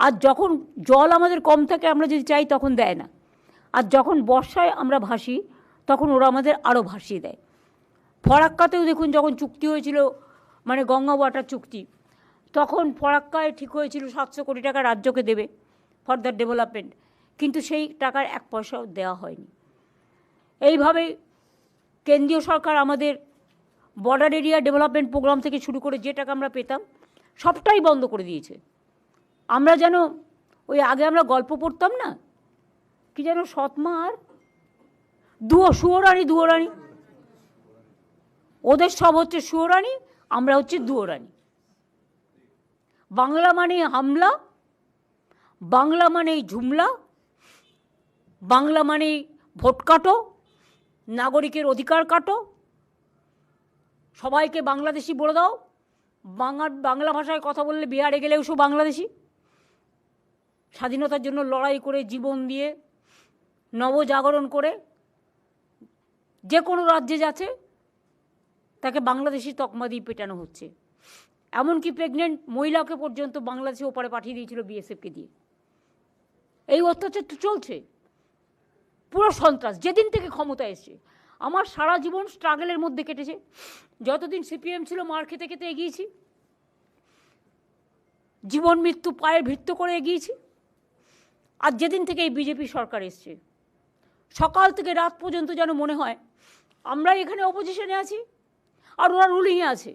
আর যখন জল আমাদের কম থাকে আমরা যদি চাই তখন দেয় না, আর যখন বর্ষায় আমরা ভাসি তখন ওরা আমাদের আরও ভাসিয়ে দেয়। ফরাক্কাতেও দেখুন যখন চুক্তি হয়েছিল, মানে গঙ্গা ওয়াটার চুক্তি, তখন ফরাক্কায় ঠিক হয়েছিল 700 কোটি টাকা রাজ্যকে দেবে ফর দ্য ডেভেলপমেন্ট, কিন্তু সেই টাকার 1 পয়সাও দেওয়া হয়নি। এইভাবে কেন্দ্রীয় সরকার আমাদের বর্ডার এরিয়া ডেভেলপমেন্ট প্রোগ্রাম থেকে শুরু করে যে টাকা আমরা পেতাম সবটাই বন্ধ করে দিয়েছে। আমরা যেন ওই আগে আমরা গল্প পড়তাম না, কি যেন সৎমা আর সুয়োরানি দুয়োরানি, ওদের সব হচ্ছে সুয়োরানি, আমরা হচ্ছে দুয়োরানি। বাংলা মানে হামলা, বাংলা মানে ঝুমলা, বাংলা মানে ভোট কাটো, নাগরিকের অধিকার কাটো, সবাইকে বাংলাদেশি বলে দাও, বাংলা ভাষায় কথা বললে বিহারে গেলেও সব বাংলাদেশি। স্বাধীনতার জন্য লড়াই করে জীবন দিয়ে নবজাগরণ করে যে কোনো রাজ্যে যাচ্ছে তাকে বাংলাদেশি তকমা দিয়ে পেটানো হচ্ছে। এমনকি প্রেগনেন্ট মহিলাকে পর্যন্ত বাংলাদেশে ওপারে পাঠিয়ে দিয়েছিল বিএসএফকে দিয়ে। এই অত্যাচার তো চলছে, পুরো সন্ত্রাস যেদিন থেকে ক্ষমতা এসছে। আমার সারা জীবন স্ট্রাগলের মধ্যে কেটেছে, যতদিন সিপিএম ছিল মার খেতে খেতে এগিয়েছি, জীবন মৃত্যু পায়ে ভিত্ত করে এগিয়েছি। আর যেদিন থেকে এই বিজেপি সরকার এসছে, সকাল থেকে রাত পর্যন্ত যেন মনে হয় আমরা এখানে অপোজিশনে আছি আর ওরা রুলিংয়ে আছে।